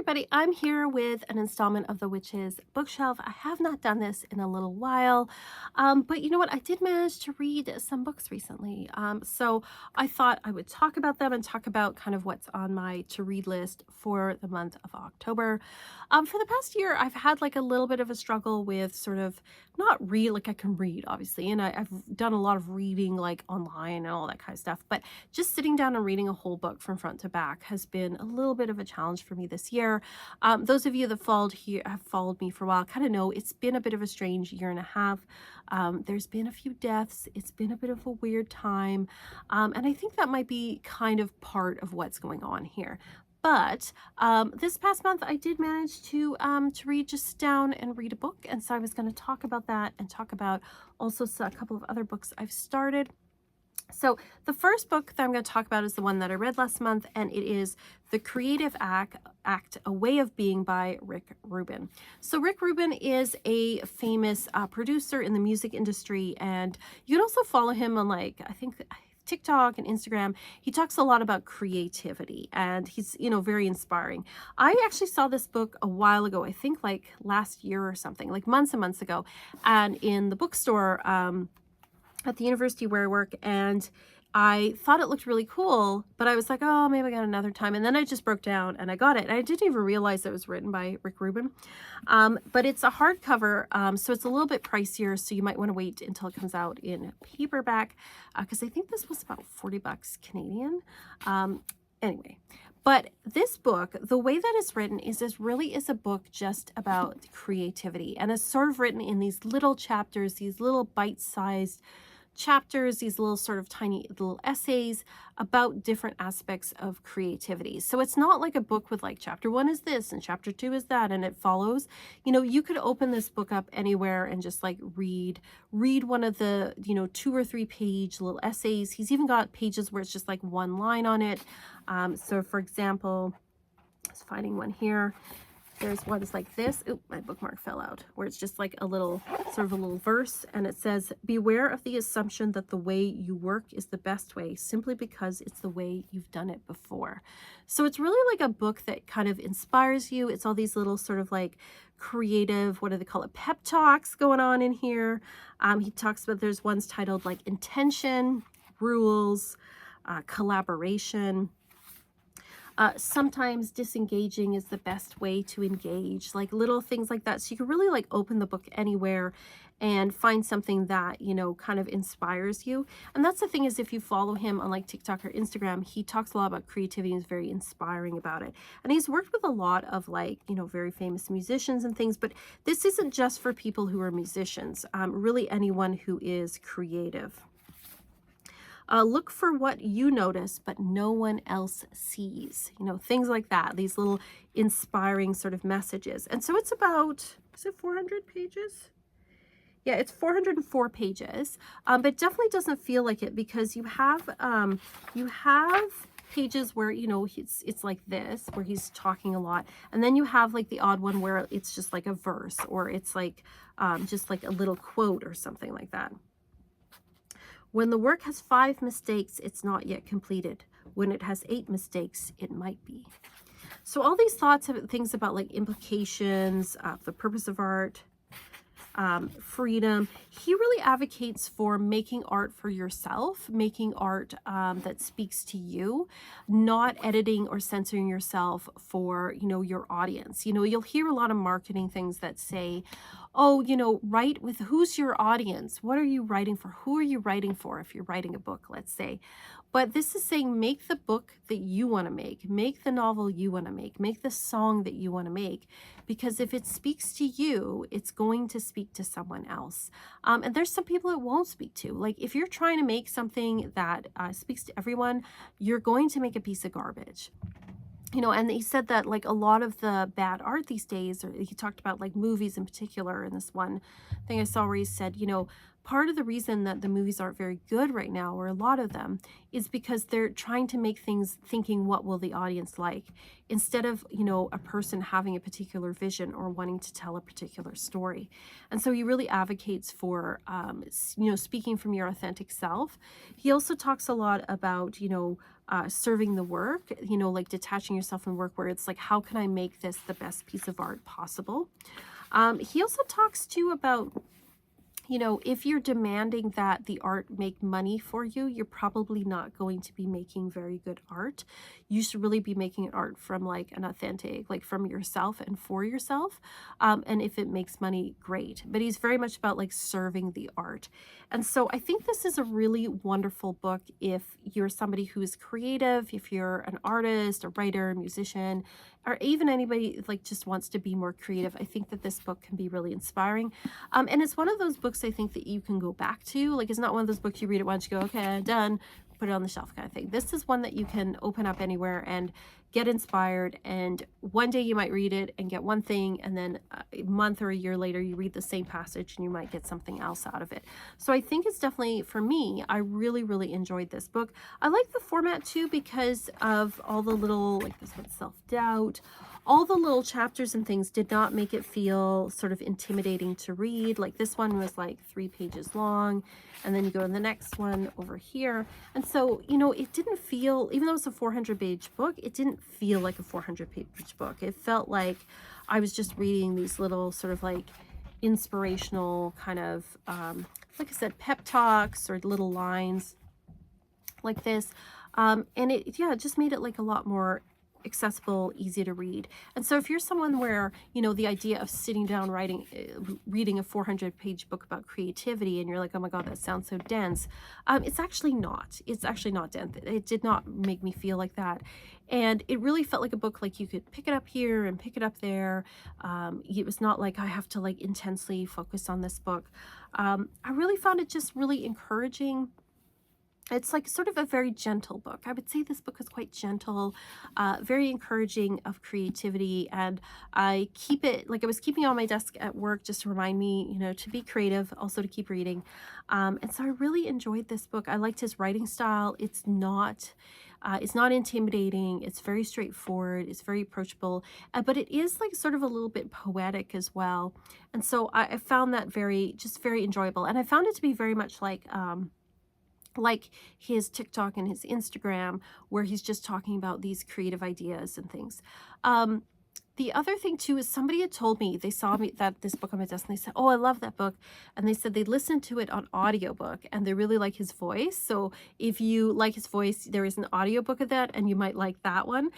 everybody, I'm here with an installment of the Witches Bookshelf. I have not done this in a little while, but you know what? I did manage to read some books recently. So I thought I would talk about them and talk about kind of what's on my to-read list for the month of October. For the past year, I've had like a little bit of a struggle with sort of not read, like I can read, obviously, and I've done a lot of reading like online and all that kind of stuff, but just sitting down and reading a whole book from front to back has been a little bit of a challenge for me this year. Those of you that have followed me for a while kind of know it's been a bit of a strange year and a half. There's been a few deaths. It's been a bit of a weird time. And I think that might be kind of part of what's going on here. But this past month, I did manage to read, just sit down and read a book. And so I was going to talk about that and talk about also a couple of other books I've started. So the first book that I'm going to talk about is the one that I read last month, and it is The Creative Act, A Way of Being by Rick Rubin. So Rick Rubin is a famous producer in the music industry, and you can also follow him on I think TikTok and Instagram. He talks a lot about creativity, and he's, very inspiring. I actually saw this book a while ago, I think like last year or something, like months and months ago, and in the bookstore, at the university where I work, and I thought it looked really cool, but I was like, oh, maybe I got another time. And then I just broke down and I got it. And I didn't even realize it was written by Rick Rubin. But it's a hardcover, so it's a little bit pricier. So you might want to wait until it comes out in paperback, because I think this was about 40 bucks Canadian. Anyway. But this book, the way that it's written is this really is a book just about creativity. And it's sort of written in these little chapters, these little bite-sized chapters, these little sort of tiny little essays about different aspects of creativity. So it's not like a book with like chapter 1 is this and chapter 2 is that, and it follows. You could open this book up anywhere and just like read one of the 2 or 3 page little essays. He's even got pages where it's just like one line on it. So for example, I was finding one here. There's ones like this. Oop, my bookmark fell out. Where it's just like a little verse, and it says, "Beware of the assumption that the way you work is the best way, simply because it's the way you've done it before." So it's really like a book that kind of inspires you. It's all these little sort of like creative, what do they call it, pep talks going on in here. He talks about, there's ones titled like intention, rules, collaboration. Sometimes disengaging is the best way to engage, like little things like that. So you can really like open the book anywhere and find something that, kind of inspires you. And that's the thing, is if you follow him on like TikTok or Instagram, he talks a lot about creativity and is very inspiring about it. And he's worked with a lot of like, very famous musicians and things, but this isn't just for people who are musicians, really anyone who is creative. Look for what you notice, but no one else sees. Things like that, these little inspiring sort of messages. And so it's about, is it 400 pages? Yeah, it's 404 pages, but it definitely doesn't feel like it, because you have pages where, it's like this, where he's talking a lot. And then you have like the odd one where it's just like a verse, or it's like just like a little quote or something like that. When the work has 5 mistakes, it's not yet completed. When it has 8 mistakes, it might be. So all these thoughts of things about like implications, the purpose of art, freedom. He really advocates for making art for yourself, making art that speaks to you, not editing or censoring yourself for, your audience. You'll hear a lot of marketing things that say, oh, write with who's your audience? What are you writing for? Who are you writing for if you're writing a book, let's say? But this is saying, make the book that you want to make the novel you want to make the song that you want to make, because if it speaks to you, it's going to speak to someone else. And there's some people it won't speak to. Like if you're trying to make something that speaks to everyone, you're going to make a piece of garbage. And he said that like a lot of the bad art these days, or he talked about like movies in particular, in this one thing I saw where he said, part of the reason that the movies aren't very good right now, or a lot of them, is because they're trying to make things thinking, what will the audience like, instead of, a person having a particular vision or wanting to tell a particular story. And so he really advocates for, speaking from your authentic self. He also talks a lot about, serving the work, you know, like detaching yourself from work, where it's like, how can I make this the best piece of art possible? He also talks too about, you know, if you're demanding that the art make money for you, you're probably not going to be making very good art. You should really be making art from like an authentic, like from yourself and for yourself. And if it makes money, great. But he's very much about like serving the art. And so I think this is a really wonderful book if you're somebody who is creative, if you're an artist, a writer, a musician, or even anybody like just wants to be more creative. I think that this book can be really inspiring. And it's one of those books I think that you can go back to. Like, it's not one of those books you read it once, you go, okay, I'm done, put it on the shelf kind of thing. This is one that you can open up anywhere and get inspired. And one day you might read it and get one thing, and then a month or a year later, you read the same passage and you might get something else out of it. So I think it's definitely, for me, I really, really enjoyed this book. I like the format too because of all the little, like this one, self-doubt, all the little chapters and things did not make it feel sort of intimidating to read. Like this one was like 3 pages long, and then you go to the next one over here. And so, you know, it didn't feel, even though it's a 400-page book, it didn't feel like a 400-page book. It felt like I was just reading these little sort of like inspirational kind of, like I said, pep talks or little lines like this. And it, yeah, it just made it like a lot more accessible, easy to read. And so if you're someone where, you know, the idea of sitting down writing, reading a 400-page book about creativity, and you're like, oh my God, that sounds so dense. It's actually not. It's actually not dense. It did not make me feel like that. And it really felt like a book, like you could pick it up here and pick it up there. It was not like I have to like intensely focus on this book. I really found it just really encouraging. It's like sort of a very gentle book. I would say this book is quite gentle, very encouraging of creativity. And I keep it, like I was keeping it on my desk at work just to remind me, you know, to be creative, also to keep reading. And so I really enjoyed this book. I liked his writing style. It's not intimidating. It's very straightforward. It's very approachable, but it is like sort of a little bit poetic as well. And so I found that very enjoyable. And I found it to be very much like his TikTok and his Instagram, where he's just talking about these creative ideas and things. The other thing too is somebody had told me, they saw me that this book on my desk and they said, oh, I love that book. And they said they listened to it on audiobook and they really like his voice. So if you like his voice, there is an audiobook of that and you might like that one.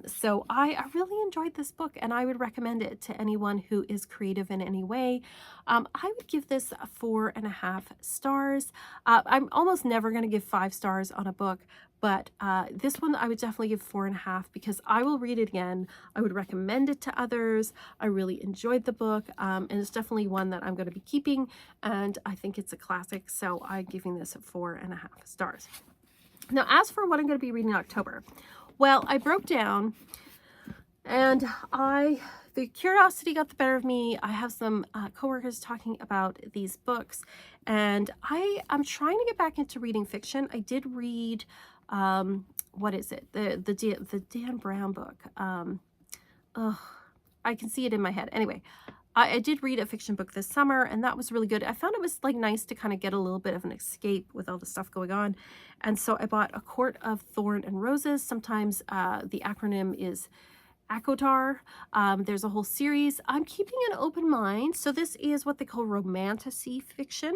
So I really enjoyed this book and I would recommend it to anyone who is creative in any way. I would give this 4.5 stars. I'm almost never going to give 5 stars on a book, but this one I would definitely give 4.5 because I will read it again. I would recommend it to others. I really enjoyed the book, and it's definitely one that I'm going to be keeping, and I think it's a classic, so I'm giving this 4.5 stars. Now, as for what I'm going to be reading in October, well, I broke down, and the curiosity got the better of me. I have some coworkers talking about these books, and I'm trying to get back into reading fiction. I did read, what is it? The Dan Brown book. I can see it in my head. Anyway, I did read a fiction book this summer, and that was really good. I found it was like nice to kind of get a little bit of an escape with all the stuff going on. And so I bought A Court of Thorn and Roses. Sometimes the acronym is ACOTAR. There's a whole series. I'm keeping an open mind. So this is what they call romantasy fiction.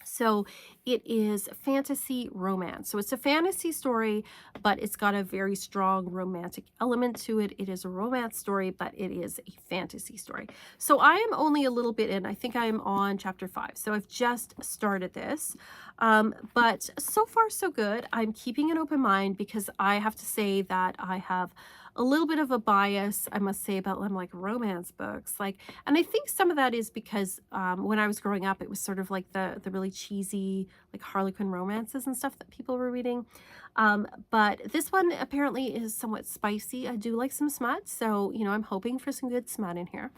So it is fantasy romance. So it's a fantasy story, but it's got a very strong romantic element to it. It is a romance story, but it is a fantasy story. So I am only a little bit in. I think I am on chapter 5. So I've just started this. But so far so good. I'm keeping an open mind because I have to say that I have a little bit of a bias, I must say, about like romance books. And I think some of that is because when I was growing up, it was sort of like the really cheesy, like Harlequin romances and stuff that people were reading. But this one apparently is somewhat spicy. I do like some smut, so, you know, I'm hoping for some good smut in here.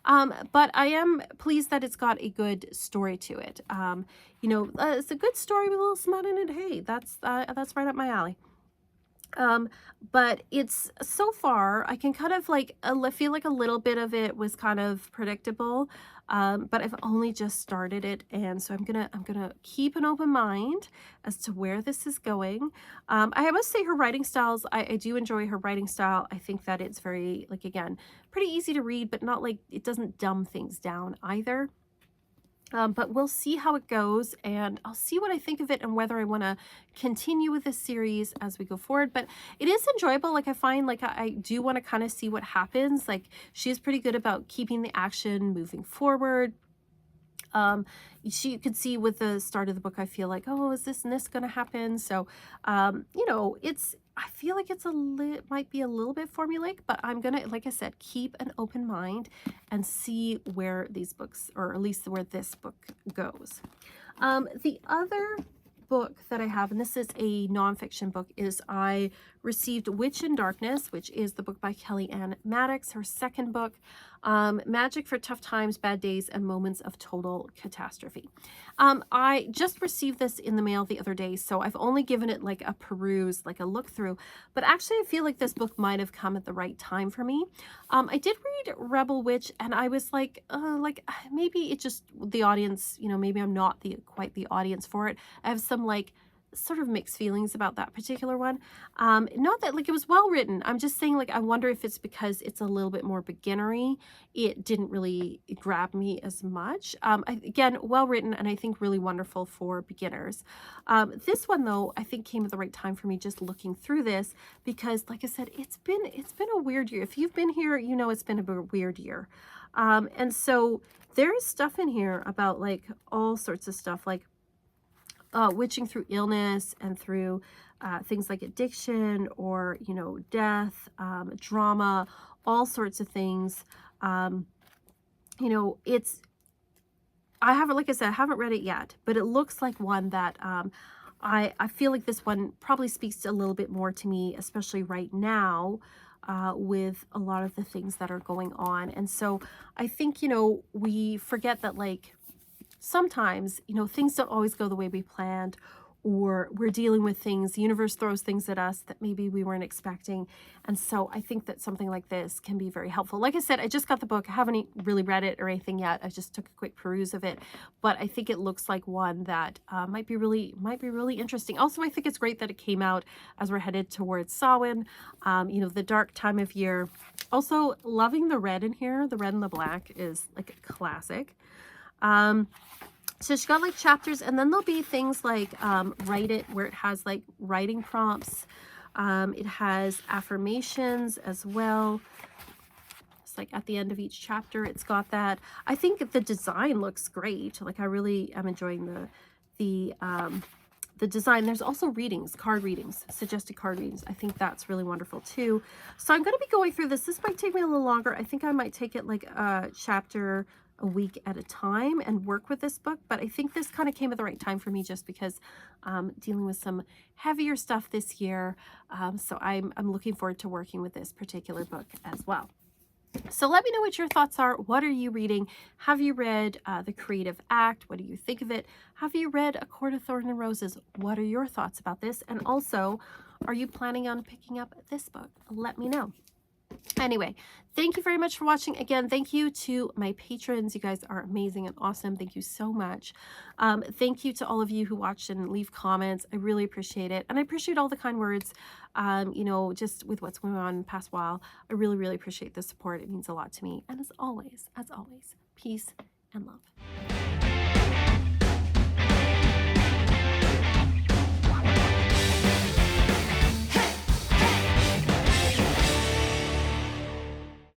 But I am pleased that it's got a good story to it. You know, it's a good story with a little smut in it. Hey, that's right up my alley. But it's so far I can kind of like feel like a little bit of it was kind of predictable. but I've only just started it, and so I'm gonna keep an open mind as to where this is going. I must say her writing styles, I do enjoy her writing style. I think that it's very, like, again, pretty easy to read, but not like it doesn't dumb things down either. But we'll see how it goes, and I'll see what I think of it and whether I want to continue with this series as we go forward. But it is enjoyable. Like, I find, like, I do want to kind of see what happens. Like, she is pretty good about keeping the action moving forward. um you could see with the start of the book, I feel like, oh, is this and this going to happen? So it's, I feel like it's might be a little bit formulaic, but I'm gonna, like I said, keep an open mind and see where these books, or at least where this book goes. The other book that I have, and this is a nonfiction book, is I received Witch in Darkness, which is the book by Kelly Ann Maddox, her second book, Magic for Tough Times, Bad Days, and Moments of Total Catastrophe. I just received this in the mail the other day, so I've only given it like a peruse, like a look through, but actually I feel like this book might have come at the right time for me. I did read Rebel Witch, and I was like maybe it just, the audience, maybe I'm not quite the audience for it. I have some like sort of mixed feelings about that particular one. Not that like it was well written. I'm just saying, like, I wonder if it's because it's a little bit more beginnery. It didn't really grab me as much. Again, well written, and I think really wonderful for beginners. This one though, I think came at the right time for me, just looking through this, because like I said, it's been a weird year. If you've been here, it's been a weird year. And so there is stuff in here about like all sorts of stuff, like witching through illness and through things like addiction, or death, drama, all sorts of things. It's, I haven't, like I said, I haven't read it yet, but it looks like one that I feel like this one probably speaks a little bit more to me, especially right now, with a lot of the things that are going on. And so I think, we forget that, like, sometimes, things don't always go the way we planned, or we're dealing with things, the universe throws things at us that maybe we weren't expecting. And so I think that something like this can be very helpful. Like I said, I just got the book. I haven't really read it or anything yet. I just took a quick peruse of it, but I think it looks like one that might be really interesting. Also, I think it's great that it came out as we're headed towards Samhain, the dark time of year. Also, loving the red in here. The red and the black is like a classic. So she's got like chapters, and then there'll be things like Write It, where it has like writing prompts. It has affirmations as well. It's like at the end of each chapter, it's got that. I think the design looks great. Like, I really am enjoying the design. There's also readings, card readings, suggested card readings. I think that's really wonderful too. So I'm going to be going through this. This might take me a little longer. I think I might take it like a chapter a week at a time and work with this book, but I think this kind of came at the right time for me, just because dealing with some heavier stuff this year. So I'm looking forward to working with this particular book as well. So let me know what your thoughts are. What are you reading? Have you read The Creative Act? What do you think of it? Have you read A Court of Thorns and Roses? What are your thoughts about this? And also, are you planning on picking up this book? Let me know. Anyway, thank you very much for watching. Again, thank you to my patrons. You guys are amazing and awesome. Thank you so much. Thank you to all of you who watched and leave comments. I really appreciate it. And I appreciate all the kind words, just with what's going on in the past while. I really appreciate the support. It means a lot to me. And as always, peace and love.